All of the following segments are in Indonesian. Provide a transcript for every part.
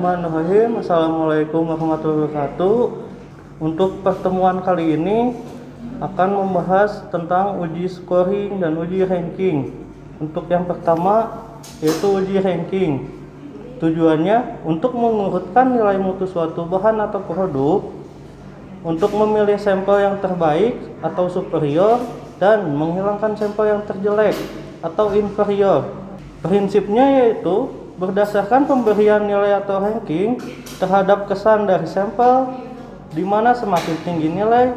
Bismillahirrahmanirrahim. Assalamualaikum warahmatullahi wabarakatuh. Untuk pertemuan kali ini akan membahas tentang uji scoring dan uji ranking. Untuk yang pertama yaitu uji ranking. Tujuannya untuk mengurutkan nilai mutu suatu bahan atau produk, untuk memilih sampel yang terbaik atau superior, dan menghilangkan sampel yang terjelek atau inferior. Prinsipnya yaitu berdasarkan pemberian nilai atau ranking terhadap kesan dari sampel, di mana semakin tinggi nilai,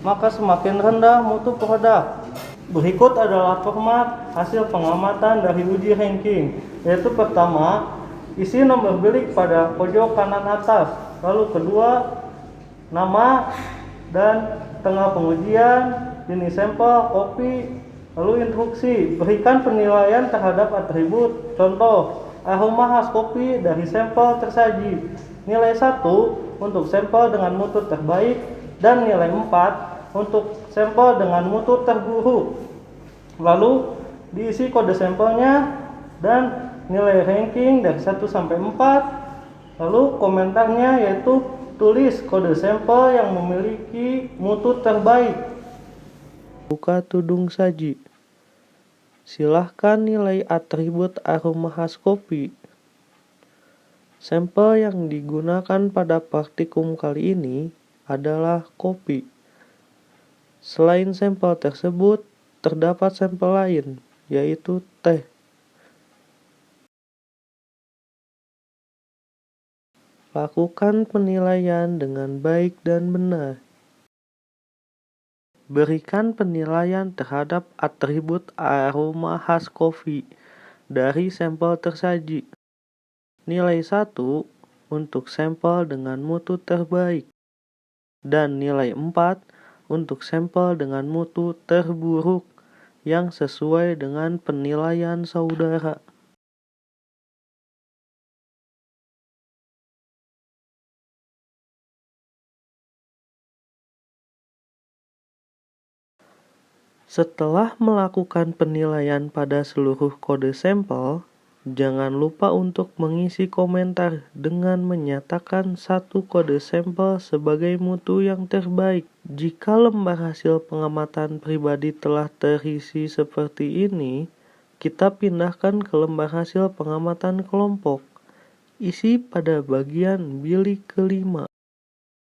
maka semakin rendah mutu produk. Berikut adalah format hasil pengamatan dari uji ranking, yaitu pertama, isi nomor bilik pada pojok kanan atas, lalu kedua, nama dan tengah pengujian, jenis sampel, kopi, lalu instruksi. Berikan penilaian terhadap atribut, contoh aroma khas kopi dari sampel tersaji, nilai 1 untuk sampel dengan mutu terbaik dan nilai 4 untuk sampel dengan mutu terburuk. Lalu diisi kode sampelnya dan nilai ranking dari 1 sampai 4. Lalu komentarnya yaitu tulis kode sampel yang memiliki mutu terbaik. Buka tudung saji. Silahkan nilai atribut aroma khas kopi. Sampel yang digunakan pada praktikum kali ini adalah kopi. Selain sampel tersebut, terdapat sampel lain, yaitu teh. Lakukan penilaian dengan baik dan benar. Berikan penilaian terhadap atribut aroma khas kopi dari sampel tersaji. Nilai 1 untuk sampel dengan mutu terbaik dan nilai 4 untuk sampel dengan mutu terburuk yang sesuai dengan penilaian saudara. Setelah melakukan penilaian pada seluruh kode sampel, jangan lupa untuk mengisi komentar dengan menyatakan satu kode sampel sebagai mutu yang terbaik. Jika lembar hasil pengamatan pribadi telah terisi seperti ini, kita pindahkan ke lembar hasil pengamatan kelompok. Isi pada bagian bilik kelima.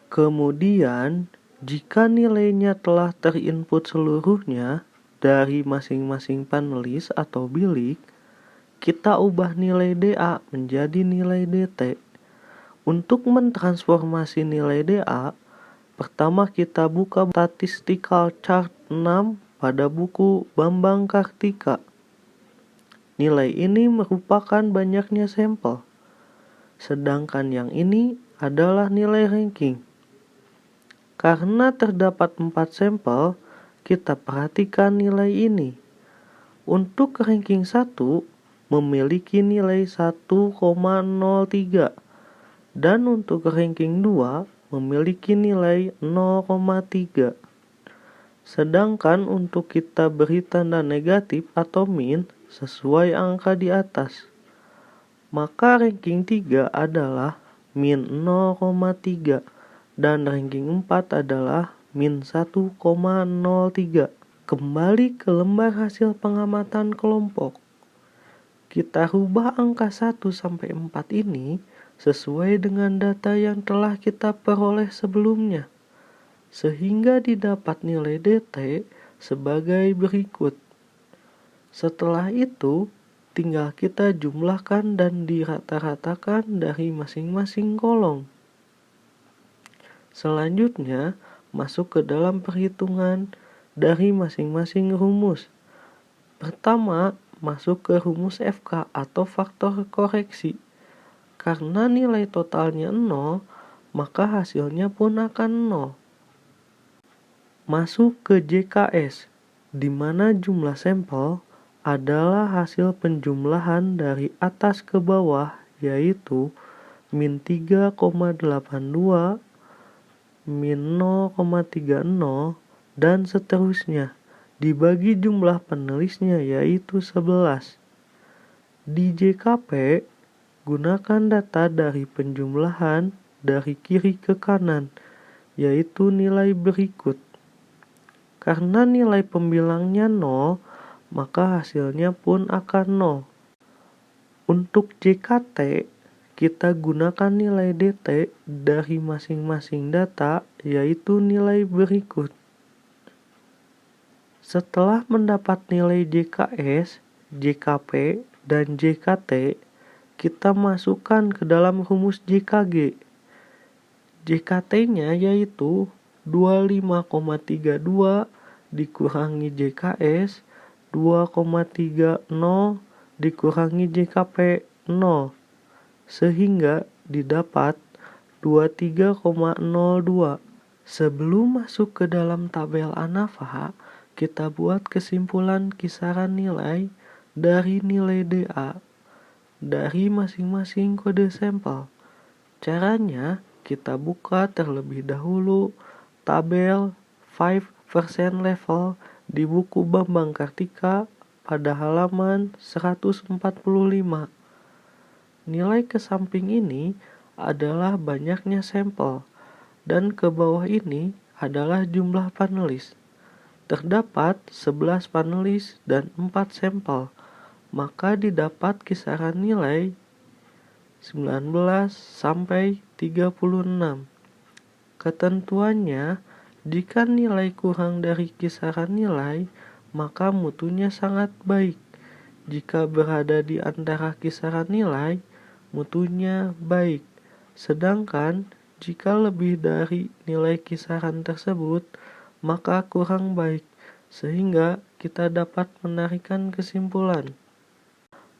Kemudian, jika nilainya telah terinput seluruhnya dari masing-masing panelis atau bilik, kita ubah nilai DA menjadi nilai DT. Untuk mentransformasi nilai DA, pertama kita buka statistical chart 6 pada buku Bambang Kartika. Nilai ini merupakan banyaknya sampel, sedangkan yang ini adalah nilai ranking. Karena terdapat 4 sampel, kita perhatikan nilai ini. Untuk ranking 1 memiliki nilai 1,03 dan untuk ranking 2 memiliki nilai 0,3. Sedangkan untuk kita beri tanda negatif atau min sesuai angka di atas. Maka ranking 3 adalah min 0,3 dan ranking 4 adalah min 1,03. Kembali ke lembar hasil pengamatan kelompok. Kita rubah angka 1 sampai 4 ini sesuai dengan data yang telah kita peroleh sebelumnya, sehingga didapat nilai DT sebagai berikut. Setelah itu, tinggal kita jumlahkan dan dirata-ratakan dari masing-masing kolom. Selanjutnya, masuk ke dalam perhitungan dari masing-masing rumus. Pertama, masuk ke rumus FK atau faktor koreksi. Karena nilai totalnya 0, maka hasilnya pun akan 0. Masuk ke JKS, di mana jumlah sampel adalah hasil penjumlahan dari atas ke bawah, yaitu min 3,82, min 0,30, dan seterusnya, dibagi jumlah penulisnya yaitu 11. Di JKP, Gunakan data dari penjumlahan dari kiri ke kanan, yaitu nilai berikut. Karena nilai pembilangnya 0, maka hasilnya pun akan 0. Untuk JKT, kita gunakan nilai DT dari masing-masing data, yaitu nilai berikut. Setelah mendapat nilai JKS, JKP, dan JKT, kita masukkan ke dalam rumus JKG. JKT-nya yaitu 25,32 dikurangi JKS, 2,30 dikurangi JKP 0, sehingga didapat 23,02. Sebelum masuk ke dalam tabel ANAFA, kita buat kesimpulan kisaran nilai dari nilai DA dari masing-masing kode sampel. Caranya, kita buka terlebih dahulu tabel 5% level di buku Bambang Kartika pada halaman 145. Nilai ke samping ini adalah banyaknya sampel, dan ke bawah ini adalah jumlah panelis. Terdapat 11 panelis dan 4 sampel, maka didapat kisaran nilai 19 sampai 36. Ketentuannya, jika nilai kurang dari kisaran nilai, maka mutunya sangat baik. Jika berada di antara kisaran nilai, mutunya baik. Sedangkan jika lebih dari nilai kisaran tersebut, maka kurang baik, sehingga kita dapat menarikkan kesimpulan.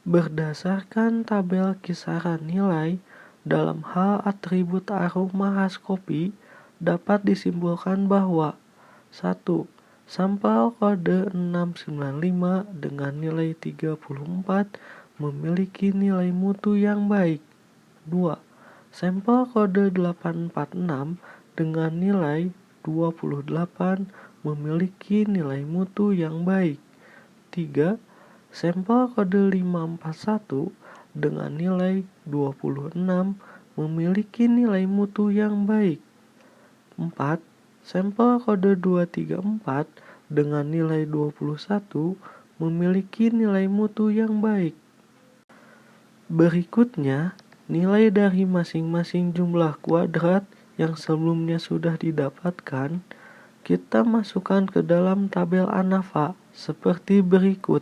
Berdasarkan tabel kisaran nilai, dalam hal atribut aroma khas kopi, dapat disimpulkan bahwa 1. Sampel kode 695 dengan nilai 34 memiliki nilai mutu yang baik. 2. Sampel kode 846 dengan nilai 28 memiliki nilai mutu yang baik. 3. Sampel kode 541 dengan nilai 26 memiliki nilai mutu yang baik. 4. Sampel kode 234 dengan nilai 21 memiliki nilai mutu yang baik. Berikutnya, nilai dari masing-masing jumlah kuadrat yang sebelumnya sudah didapatkan, kita masukkan ke dalam tabel ANAFA seperti berikut.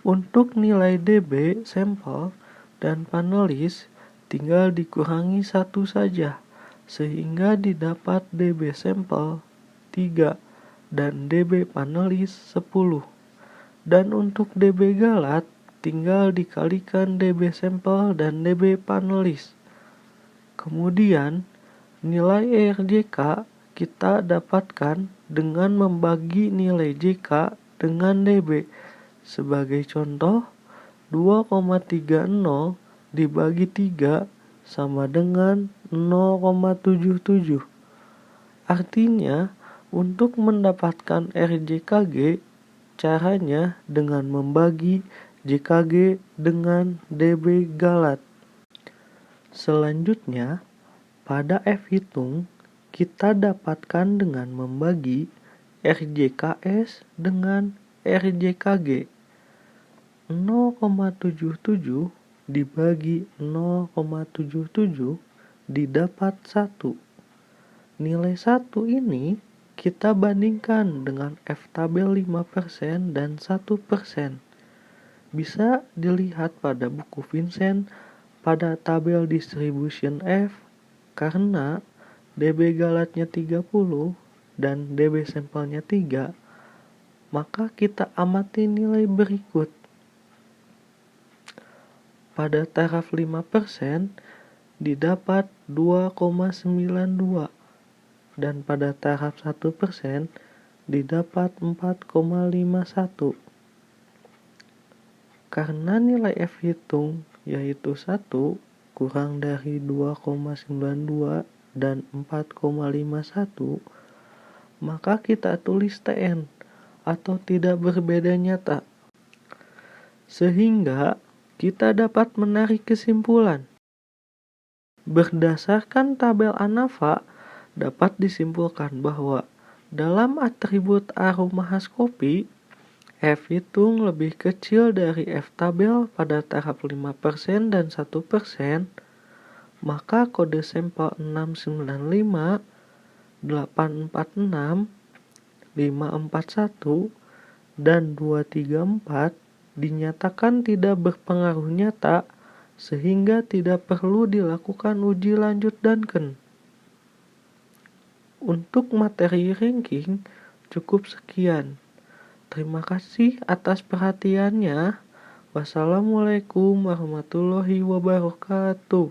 Untuk nilai DB sampel dan panelis tinggal dikurangi 1 saja, sehingga didapat DB sampel 3 dan DB panelis 10. Dan untuk DB galat tinggal dikalikan DB sampel dan DB panelis. Kemudian nilai RJK kita dapatkan dengan membagi nilai JK dengan DB. Sebagai contoh, 2,30 dibagi 3 sama dengan 0,77. Artinya, untuk mendapatkan RJKG, caranya dengan membagi JKG dengan DB galat. Selanjutnya, pada F hitung, kita dapatkan dengan membagi RJKS dengan RJKG. 0,77 dibagi 0,77 didapat 1. Nilai 1 ini kita bandingkan dengan F tabel 5% dan 1%. Bisa dilihat pada buku Vincent pada tabel distribution F, karena DB galatnya 30 dan DB sampelnya 3, maka kita amati nilai berikut. Pada taraf 5% didapat 2,92 dan pada taraf 1% didapat 4,51. Karena nilai F hitung yaitu 1 kurang dari 2,92 dan 4,51, maka kita tulis TN atau tidak berbeda nyata. Sehingga kita dapat menarik kesimpulan. Berdasarkan tabel ANAFA, dapat disimpulkan bahwa dalam atribut aromahas kopi, F hitung lebih kecil dari F tabel pada tahap 5% dan 1%, maka kode sampel 695, 846, 541, dan 234 dinyatakan tidak berpengaruh nyata sehingga tidak perlu dilakukan uji lanjut Duncan. Untuk materi ranking cukup sekian. Terima kasih atas perhatiannya. Wassalamualaikum warahmatullahi wabarakatuh.